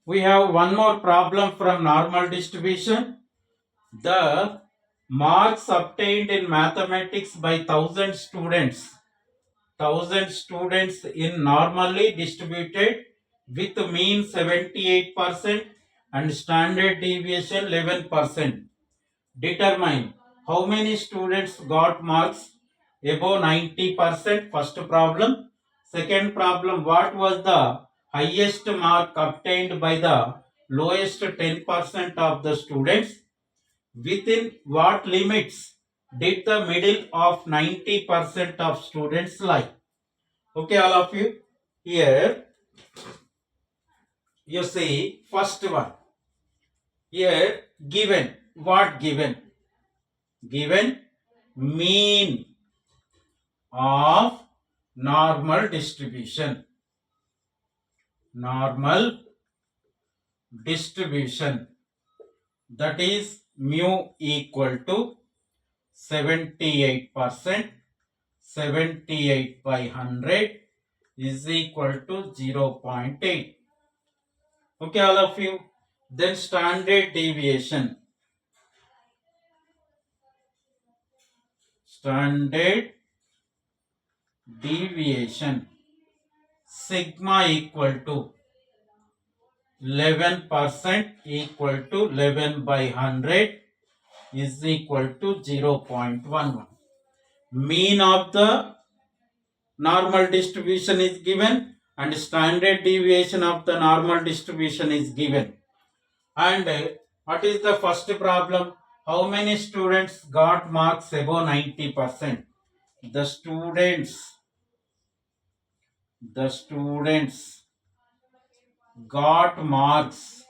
We have one more problem from normal distribution. The marks obtained in mathematics by 1000 students in normally distributed with mean 78% and standard deviation 11%. Determine how many students got marks above 90%. First problem. Second problem, what was the highest mark obtained by the lowest 10% of the students? Within what limits did the middle of 90% of students lie? Okay, all of you. Here you see first one. Here given. What given? Given mean of normal distribution. Normal distribution, that is mu equal to 78%. 78 by 100 is equal to 0.8. Okay, all of you. Then standard deviation. Standard deviation sigma equal to 11% equal to 11 by 100 is equal to 0.11. Mean of the normal distribution is given and standard deviation of the normal distribution is given. And what is the first problem? How many students got marks above 90%? The students got marks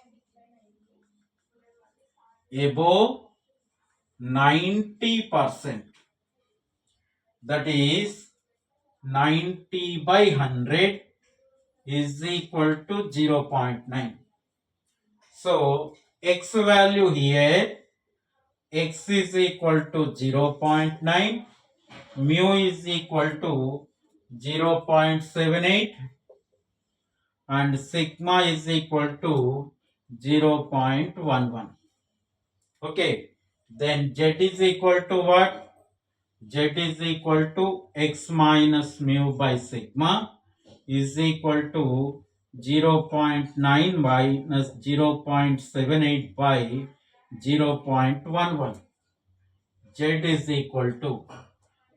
above 90%. That is 90 by 100 is equal to 0.9. So x value here, x is equal to 0.9, mu is equal to 0.78 and sigma is equal to 0.11. Okay, then z is equal to what? Z is equal to x minus mu by sigma is equal to 0.9 minus 0.78 by 0.11. Z is equal to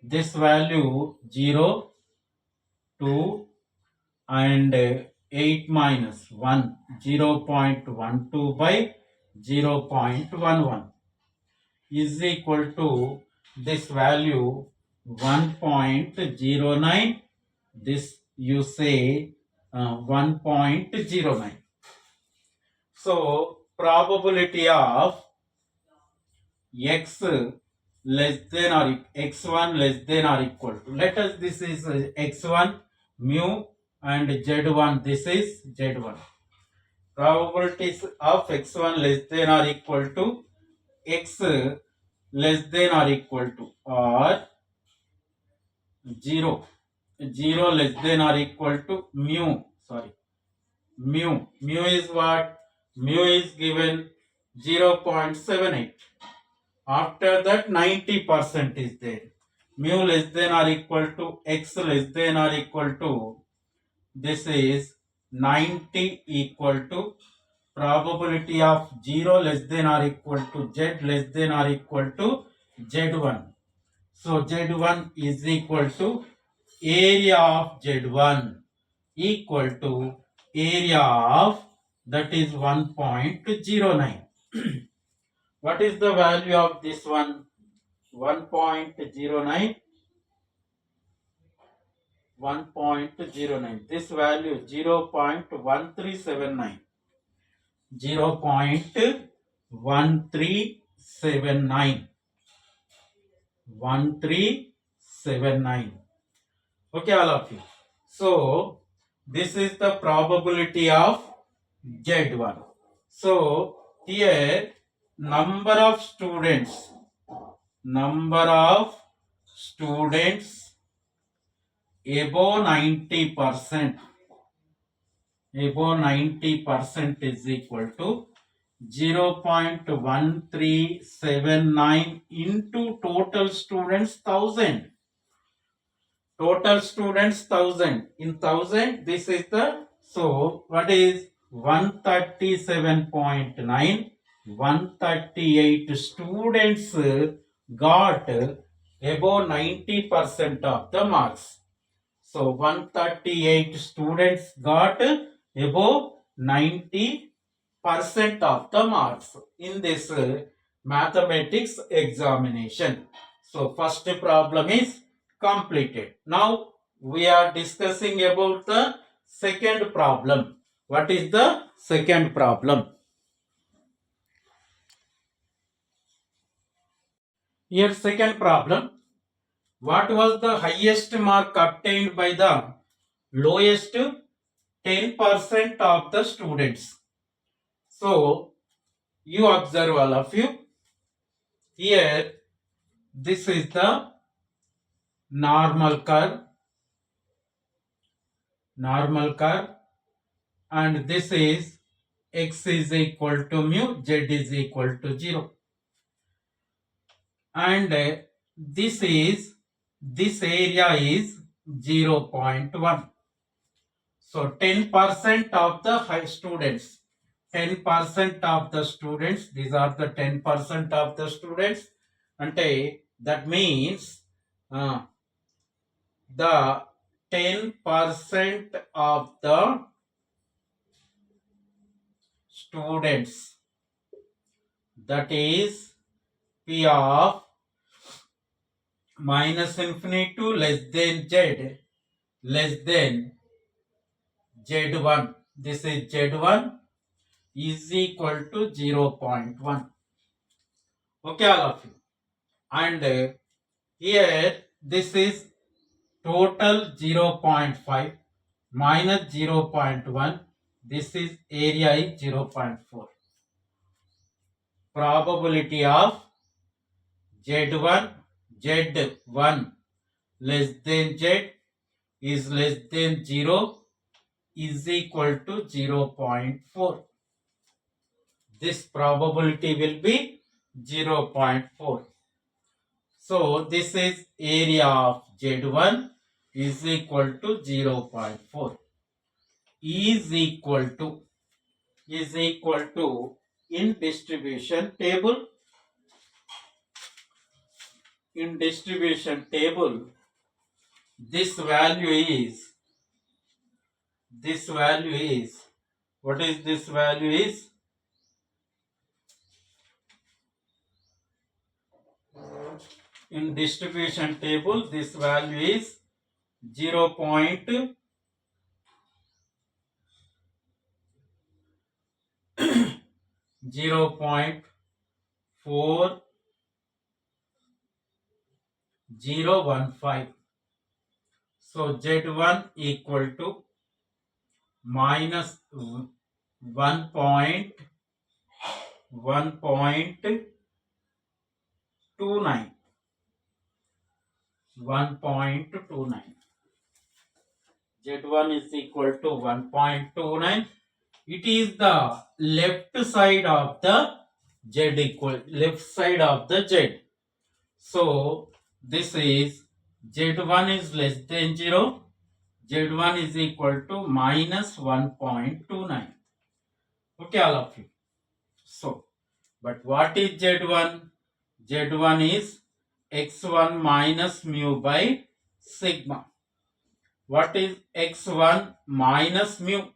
this value 0, 2 and 8 minus 1, 0.12 by 0.11 is equal to this value 1.09. This you say 1.09. So probability of x less than or x1 less than or equal to, let us, this is x1 mu and z1, this is z1. Probabilities of x1 less than or equal to x less than or equal to or 0, 0 less than or equal to mu, mu is what? Mu is given 0.78. After that 90% is there. Mu less than or equal to x less than or equal to, this is 90 equal to probability of 0 less than or equal to z less than or equal to z1. So z1 is equal to area of z1 equal to area of, that is 1.09. What is the value of this one? 1.09. 1.09. This value 0.1379. 0.1379. 1379. Okay, all of you. So this is the probability of Z1. So here number of students above 90%, above 90% is equal to 0.1379 into total students 1000. Total students 1000. In 1000, this is the, so what is 137.9? 138 students got above 90% of the marks. So 138 students got above 90% of the marks in this mathematics examination. So first problem is completed. Now we are discussing about the second problem. What is the second problem? Here second problem. What was the highest mark obtained by the lowest 10% of the students? So you observe, all of you. Here this is the normal curve, and this is x is equal to mu, z is equal to 0, and this area is 0.1. So 10% of the high students, 10% of the students, these are the 10% of the students, and that means the 10% of the students, that is P of minus infinity to less than z, less than z1, this is z1 is equal to 0.1. Okay, all of you. And here this is total 0.5 minus 0.1, this is area is 0.4. Probability of z1 less than z is less than 0 is equal to 0.4. This probability will be 0.4. So this is area of z1 is equal to 0.4. Is equal to in distribution table, this value is what is this value is in distribution table, this value is 0.405. So z1 equal to minus 1.29. Z1 is equal to 1.29. It is the left side of the z, left side of the z. So this is z1 is less than 0. Z1 is equal to minus 1.29. Okay, all of you. So, but what is z1? Z1 is x1 minus mu by sigma. What is x1 minus mu?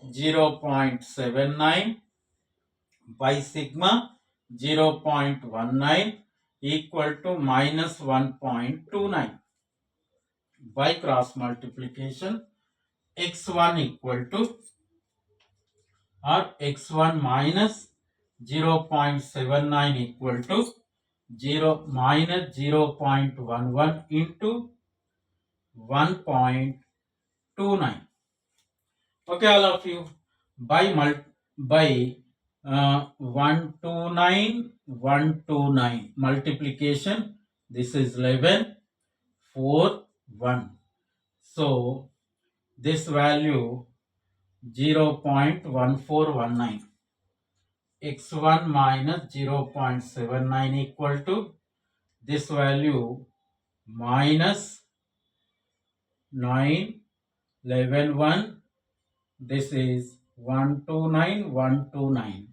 0.79 by sigma 0.19 equal to minus 1.29. By cross multiplication, x1 equal to, or x1 minus 0.79 equal to 0.11 into 1.29. Okay, all of you. By 129 multiplication, this is 11, 4, 1. So this value 0.1419. x1 minus 0.79 equal to this value minus 9, 11, 1. This is 129, 129.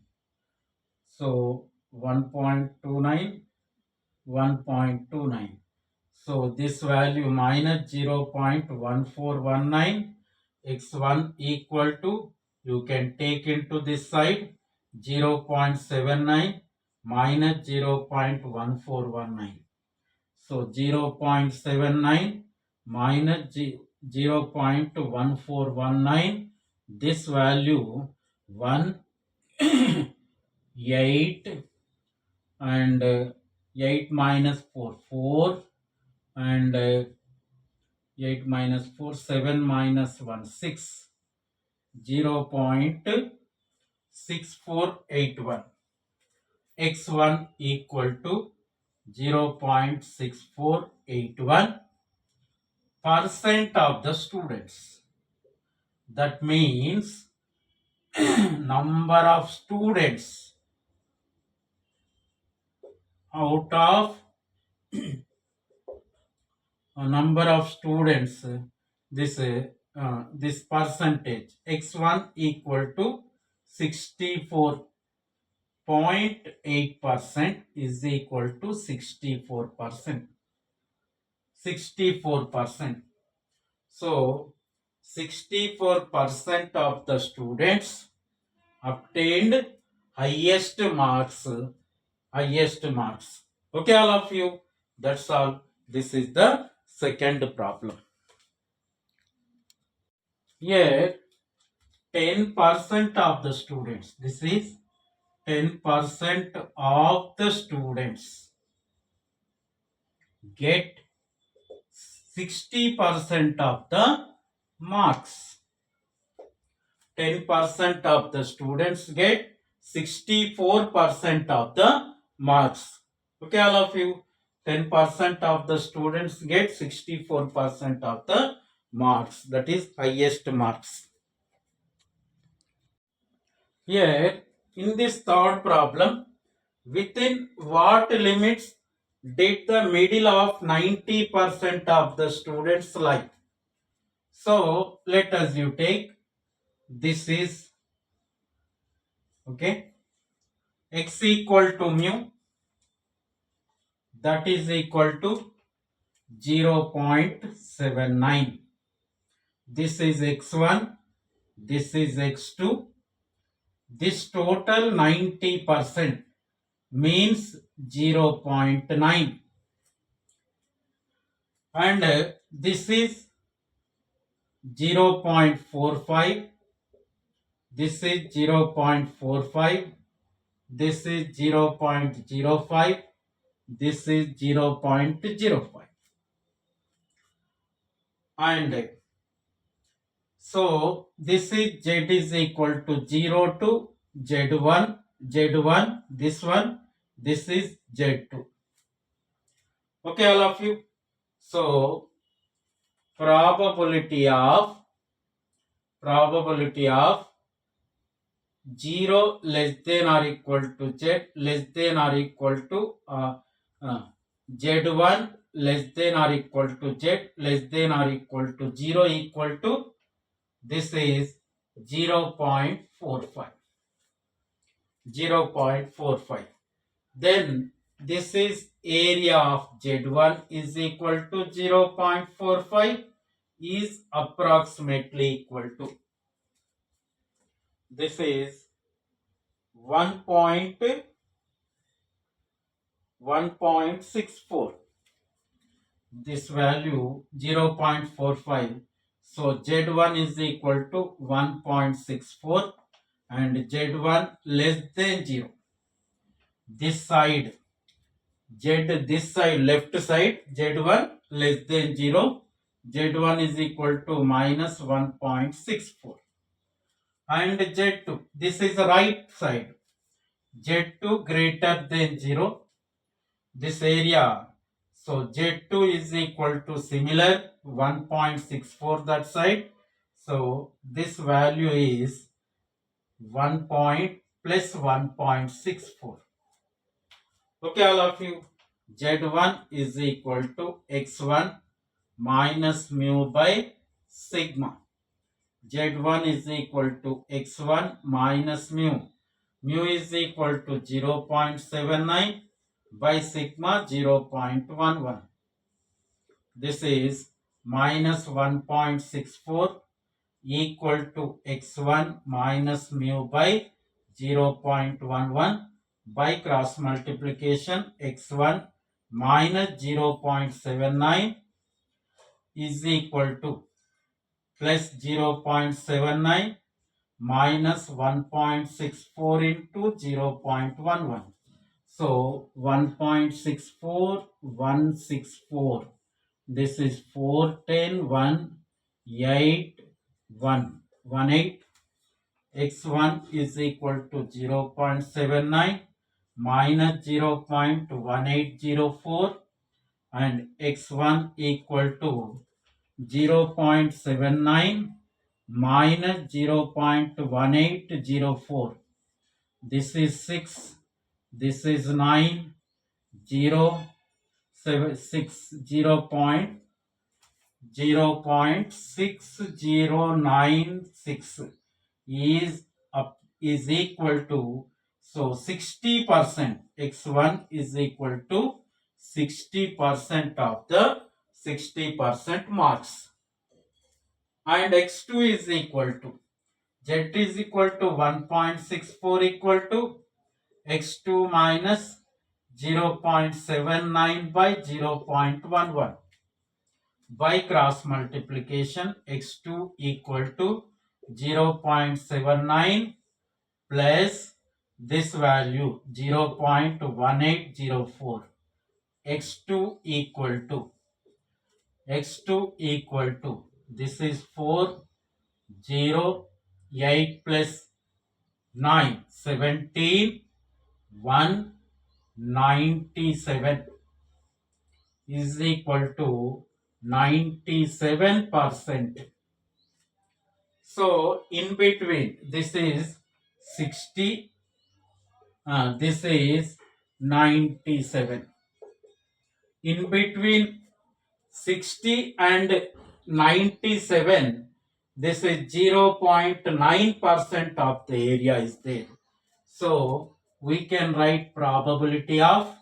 So 1.29, 1.29. So this value minus 0.1419 x1 equal to, you can take into this side 0.79 minus 0.1419. So 0.79 minus 0.1419, this value 1 8 and 8 minus 4 4 and 8 minus 4 7 minus 1 6, 0.6481. x1 equal to 0.6481 percent of the students. That means number of students out of number of students, this percentage x1 equal to 64.8% is equal to 64%. 64%. So 64% of the students obtained highest marks. Okay, all of you. That's all. This is the second problem. Here 10% of the students. This is 10% of the students get 60% of the marks. 10% of the students get 64% of the marks. Okay, all of you. 10% of the students get 64% of the marks. That is highest marks. Here, in this third problem, within what limits did the middle of 90% of the students lie? So, let us you take, this is, okay, x equal to mu, that is equal to 0.79. This is x1, this is x2. This total 90% means 0.9. And this is 0.45. This is 0.45. This is 0.05. This is 0.05. And so this is z is equal to 0 to z1, z1, this one, this is z2. Okay, all of you. So probability of 0 less than or equal to z less than or equal to z1 less than or equal to z less than or equal to 0 equal to, this is 0.45. 0.45. Then this is area of z1 is equal to 0.45 is approximately equal to, this is 1.64. This value 0.45. So z1 is equal to 1.64 and z1 less than 0. This side this side left side z1 less than 0. z1 is equal to minus 1.64. And z2, this is the right side, z2 greater than 0. This area, so z2 is equal to similar 1.64 that side. So this value is 1 point plus 1.64. Okay, all of you. Z1 is equal to x1 minus mu by sigma. Z1 is equal to x1 minus mu. Mu is equal to 0.79 by sigma 0.11. This is minus 1.64 equal to x1 minus mu by 0.11 by cross multiplication x1 minus 0.79 is equal to plus 0.79 minus 1.64 into 0.11. So 1.64, 164. This is 410, 18. X1 is equal to 0.79 minus 0.1804 and x1 equal to 0.79 minus 0.1804. This is 6. This is 9. 0, 7, 6, 0.6096 is equal to, so 60%, x1 is equal to 60% of the 60% marks, and x2 is equal to, z is equal to 1.64 equal to x2 minus 0.79 by 0.11 by cross multiplication x2 equal to 0.79 plus this value 0.1804. x2 equal to this is 4 0 8 plus 9 17 197 is equal to 97%. So in between this is 60, this is 97. In between 60 and 97, this is 0.9% of the area is there. So we can write probability of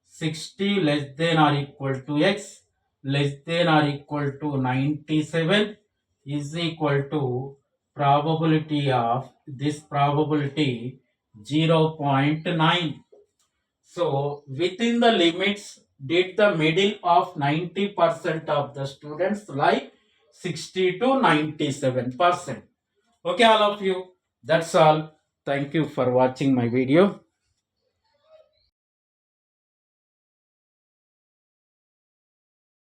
60 less than or equal to x less than or equal to 97 is equal to probability of this probability 0.9. So within the limits, did the middle of 90% of the students like 60 to 97%. Okay, all of you. That's all. Thank you for watching my video.